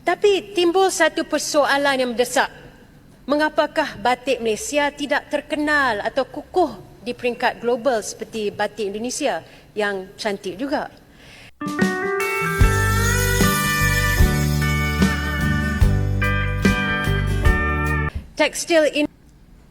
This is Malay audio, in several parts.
Tapi timbul satu persoalan yang mendesak. Mengapakah batik Malaysia tidak terkenal atau kukuh di peringkat global seperti batik Indonesia yang cantik juga? Tekstil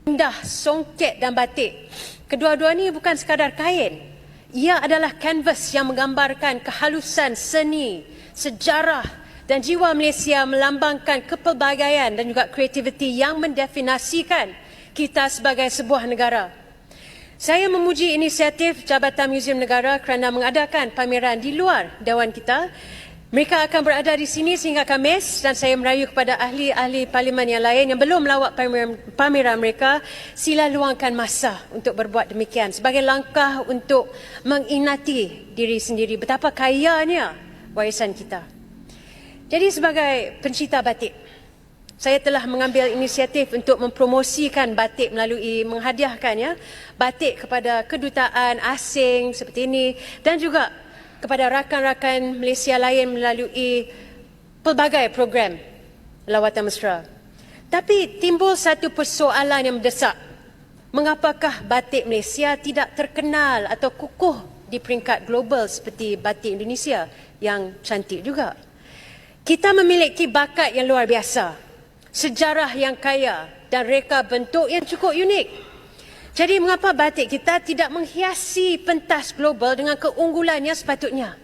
indah, songket dan batik, kedua-dua ini bukan sekadar kain. Ia adalah kanvas yang menggambarkan kehalusan seni, sejarah dan jiwa Malaysia, melambangkan kepelbagaian dan juga kreativiti yang mendefinisikan kita sebagai sebuah negara. Saya memuji inisiatif Jabatan Muzium Negara kerana mengadakan pameran di luar Dewan kita. Mereka akan berada di sini sehingga Khamis dan saya merayu kepada ahli-ahli parlimen yang lain yang belum melawat pameran mereka, sila luangkan masa untuk berbuat demikian sebagai langkah untuk menginati diri sendiri betapa kayanya warisan kita. Jadi sebagai pencipta batik, saya telah mengambil inisiatif untuk mempromosikan batik melalui menghadiahkan batik kepada kedutaan asing seperti ini dan juga kepada rakan-rakan Malaysia lain melalui pelbagai program lawatan mesra. Tapi timbul satu persoalan yang mendesak. Mengapakah batik Malaysia tidak terkenal atau kukuh di peringkat global seperti batik Indonesia yang cantik juga? Kita memiliki bakat yang luar biasa, sejarah yang kaya dan reka bentuk yang cukup unik. Jadi mengapa batik kita tidak menghiasi pentas global dengan keunggulan yang sepatutnya?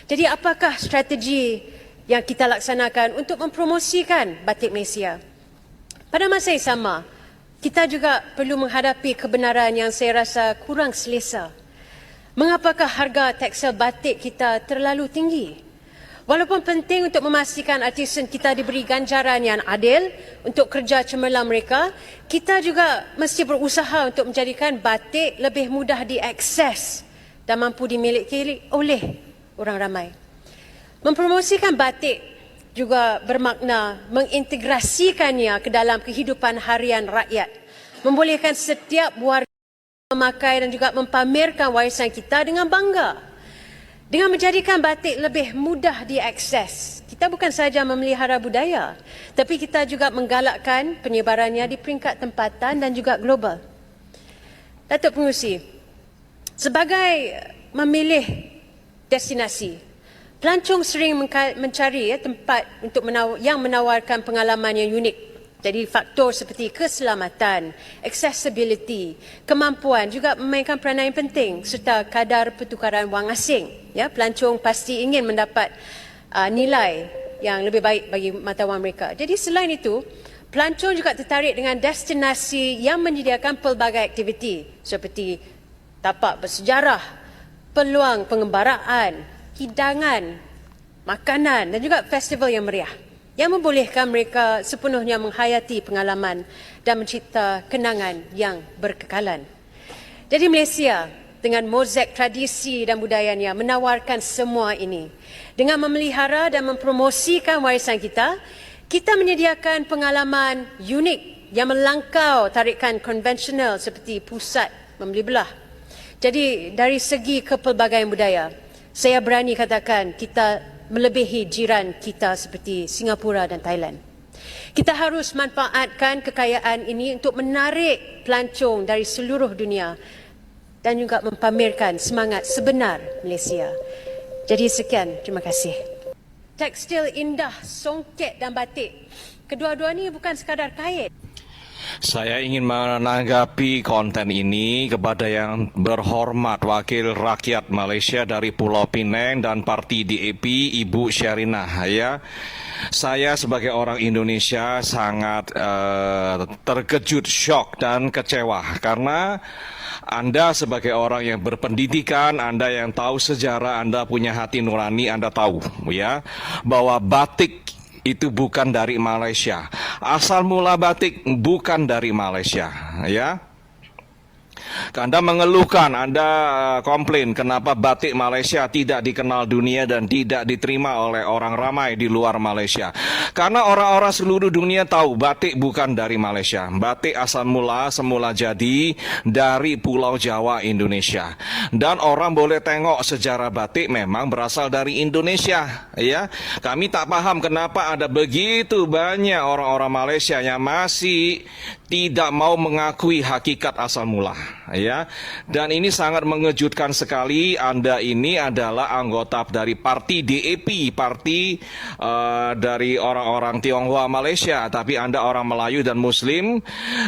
Jadi apakah strategi yang kita laksanakan untuk mempromosikan batik Malaysia? Pada masa yang sama, kita juga perlu menghadapi kebenaran yang saya rasa kurang selesa. Mengapakah harga tekstil batik kita terlalu tinggi? Walaupun penting untuk memastikan artisan kita diberi ganjaran yang adil untuk kerja cemerlang mereka, kita juga mesti berusaha untuk menjadikan batik lebih mudah diakses dan mampu dimiliki oleh orang ramai. Mempromosikan batik juga bermakna mengintegrasikannya ke dalam kehidupan harian rakyat, membolehkan setiap warga memakai dan juga mempamerkan warisan kita dengan bangga. Dengan menjadikan batik lebih mudah diakses, kita bukan sahaja memelihara budaya, tapi kita juga menggalakkan penyebarannya di peringkat tempatan dan juga global. Datuk Pengerusi, sebagai memilih destinasi, pelancong sering mencari tempat untuk yang menawarkan pengalaman yang unik. Jadi faktor seperti keselamatan, accessibility, kemampuan juga memainkan peranan yang penting serta kadar pertukaran wang asing. Ya, pelancong pasti ingin mendapat nilai yang lebih baik bagi mata wang mereka. Jadi selain itu, pelancong juga tertarik dengan destinasi yang menyediakan pelbagai aktiviti seperti tapak bersejarah, peluang pengembaraan, hidangan, makanan dan juga festival yang meriah, yang membolehkan mereka sepenuhnya menghayati pengalaman dan mencipta kenangan yang berkekalan. Jadi Malaysia dengan mozaik tradisi dan budayanya menawarkan semua ini. Dengan memelihara dan mempromosikan warisan kita, kita menyediakan pengalaman unik yang melangkau tarikan konvensional seperti pusat membeli belah. Jadi dari segi kepelbagaian budaya, saya berani katakan kita melebihi jiran kita seperti Singapura dan Thailand. Kita harus manfaatkan kekayaan ini untuk menarik pelancong dari seluruh dunia dan juga mempamerkan semangat sebenar Malaysia. Jadi sekian, terima kasih. Tekstil indah, songket dan batik, kedua-dua ini bukan sekadar kain. Saya ingin menanggapi konten ini kepada yang berhormat Wakil Rakyat Malaysia dari Pulau Pinang dan Parti DAP, Ibu Syarinah. Ya, saya sebagai orang Indonesia sangat terkejut, syok dan kecewa karena Anda sebagai orang yang berpendidikan, Anda yang tahu sejarah, Anda punya hati nurani, Anda tahu ya bahwa batik itu bukan dari Malaysia. Asal mula batik bukan dari Malaysia, ya. Anda mengeluhkan, Anda komplain kenapa batik Malaysia tidak dikenal dunia dan tidak diterima oleh orang ramai di luar Malaysia. Karena orang-orang seluruh dunia tahu batik bukan dari Malaysia. Batik asal mula semula jadi dari Pulau Jawa, Indonesia. Dan orang boleh tengok sejarah batik memang berasal dari Indonesia, ya. Kami tak paham kenapa ada begitu banyak orang-orang Malaysia yang masih tidak mau mengakui hakikat asal mula, ya. Dan ini sangat mengejutkan sekali. Anda ini adalah anggota dari parti DAP, parti dari orang-orang Tionghoa Malaysia, tapi Anda orang Melayu dan Muslim,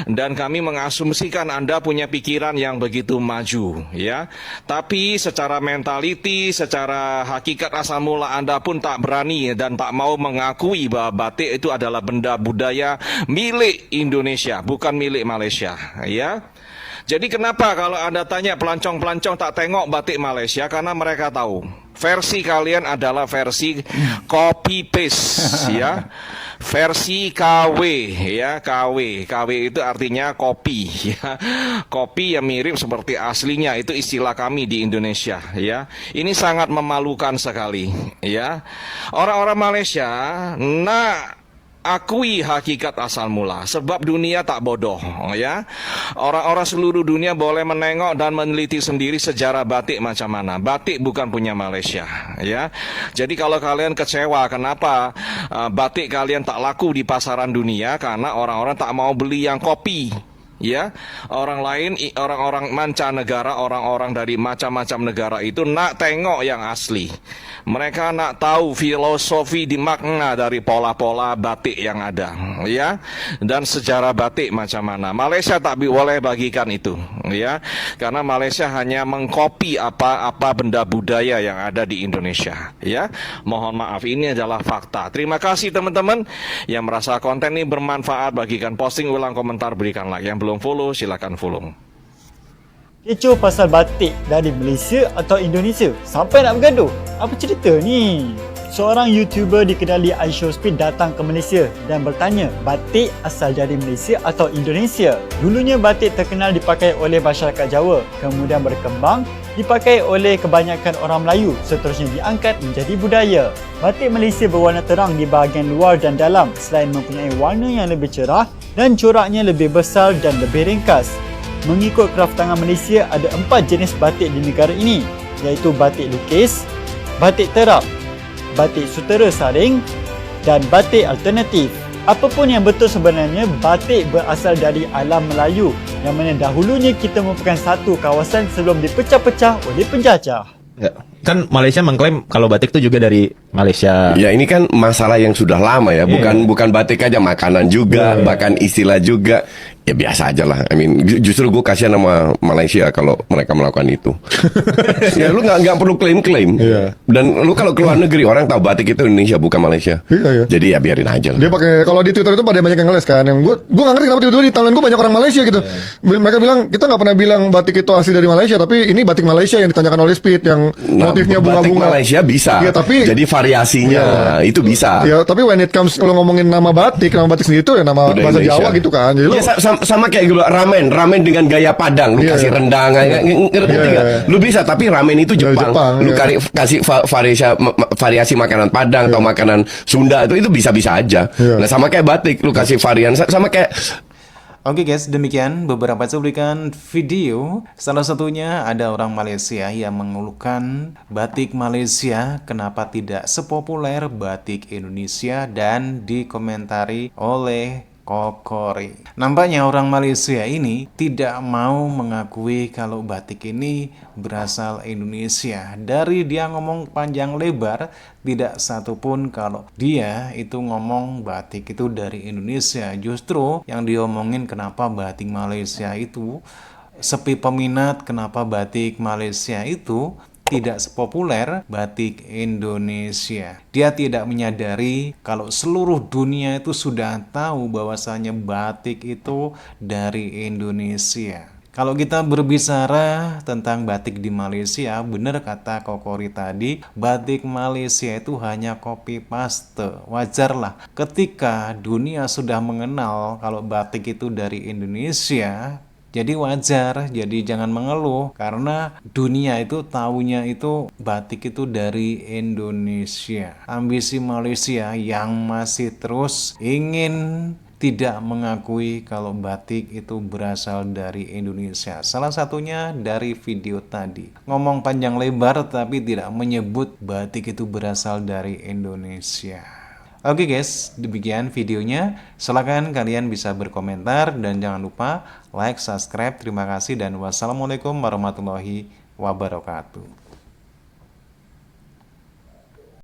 dan kami mengasumsikan Anda punya pikiran yang begitu maju, ya. Tapi secara mentaliti, secara hakikat asal mula Anda pun tak berani dan tak mau mengakui bahwa batik itu adalah benda budaya milik Indonesia, bukan milik Malaysia, ya. Jadi kenapa kalau Anda tanya pelancong-pelancong tak tengok batik Malaysia? Karena mereka tahu versi kalian adalah versi copy paste, ya. Versi KW, ya, KW. KW itu artinya kopi, ya. Kopi yang mirip seperti aslinya, itu istilah kami di Indonesia, ya. Ini sangat memalukan sekali, ya. Orang-orang Malaysia akui hakikat asal mula, sebab dunia tak bodoh, ya. Orang-orang seluruh dunia boleh menengok dan meneliti sendiri sejarah batik macam mana. Batik bukan punya Malaysia, ya. Jadi kalau kalian kecewa kenapa batik kalian tak laku di pasaran dunia, karena orang-orang tak mau beli yang kopi, ya. Orang lain, orang-orang mancanegara, orang-orang dari macam-macam negara itu nak tengok yang asli. Mereka nak tahu filosofi di makna dari pola-pola batik yang ada, ya, dan sejarah batik macam mana. Malaysia tak boleh bagikan itu, ya, karena Malaysia hanya mengkopi apa benda budaya yang ada di Indonesia, ya. Mohon maaf, ini adalah fakta. Terima kasih teman-teman yang merasa konten ini bermanfaat, bagikan posting ulang, komentar, berikan like. Yang belum follow silakan follow. Kecoh pasal batik dari Malaysia atau Indonesia sampai nak bergaduh. Apa cerita ni? Seorang YouTuber dikenali iShowSpeed datang ke Malaysia dan bertanya batik asal dari Malaysia atau Indonesia. Dulunya batik terkenal dipakai oleh masyarakat Jawa, kemudian berkembang dipakai oleh kebanyakan orang Melayu, seterusnya diangkat menjadi budaya. Batik Malaysia berwarna terang di bahagian luar dan dalam, selain mempunyai warna yang lebih cerah dan coraknya lebih besar dan lebih ringkas. Mengikut kraft tangan Malaysia, ada 4 jenis batik di negara ini, iaitu batik lukis, batik terap, batik sutera saring dan batik alternatif. Apapun yang betul sebenarnya, batik berasal dari alam Melayu, yang mana dahulunya kita merupakan satu kawasan sebelum dipecah-pecah oleh penjajah. Ya. Kan Malaysia mengklaim kalau batik itu juga dari Malaysia. Ya, ini kan masalah yang sudah lama ya, bukan batik aja, makanan juga, bahkan istilah juga. Ya biasa aja lah. I mean, justru gue kasihan sama Malaysia kalau mereka melakukan itu. Ya lu nggak perlu klaim-klaim. Dan lu kalau keluar negeri orang tahu batik itu Indonesia bukan Malaysia. Jadi ya biarin aja lah. Dia pakai, kalau di Twitter itu pada banyak yang ngeles kan. Yang gue nggak ngerti kenapa tiba-tiba di timeline gue banyak orang Malaysia gitu. Mereka bilang kita nggak pernah bilang batik itu asli dari Malaysia, tapi ini batik Malaysia yang ditanyakan oleh Speed yang motifnya bunga-bunga. Batik Malaysia bisa. Ya, tapi jadi variasinya itu bisa. Ya, tapi when it comes kalau ngomongin nama batik sendiri itu ya nama udah bahasa Indonesia. Jawa gitu kan. Jadi Ya, sama kayak gitu, ramen dengan gaya Padang, lu kasih rendang, ngerti nggak? Lu bisa, tapi ramen itu Jepang, lu kasih variasi makanan Padang atau makanan Sunda itu bisa aja. Nah sama kayak batik, lu kasih varian, sama kayak. Oke guys, demikian beberapa cuplikan video. Salah satunya ada orang Malaysia yang mengeluhkan batik Malaysia kenapa tidak sepopuler batik Indonesia, dan dikomentari oleh Kokori. Nampaknya orang Malaysia ini tidak mau mengakui kalau batik ini berasal Indonesia. Dari dia ngomong panjang lebar, tidak satupun kalau dia itu ngomong batik itu dari Indonesia. Justru yang diomongin kenapa batik Malaysia itu sepi peminat, kenapa batik Malaysia itu tidak sepopuler batik Indonesia. Dia tidak menyadari kalau seluruh dunia itu sudah tahu bahwasanya batik itu dari Indonesia. Kalau kita berbicara tentang batik di Malaysia, benar kata Kokori tadi, batik Malaysia itu hanya copy paste. Wajarlah ketika dunia sudah mengenal kalau batik itu dari Indonesia, Jadi wajar, jadi jangan mengeluh karena dunia itu taunya itu batik itu dari Indonesia. Ambisi Malaysia yang masih terus ingin tidak mengakui kalau batik itu berasal dari Indonesia. Salah satunya dari video tadi. Ngomong panjang lebar tapi tidak menyebut batik itu berasal dari Indonesia. Oke guys, demikian videonya. Silakan kalian bisa berkomentar dan jangan lupa like, subscribe. Terima kasih dan wassalamualaikum warahmatullahi wabarakatuh.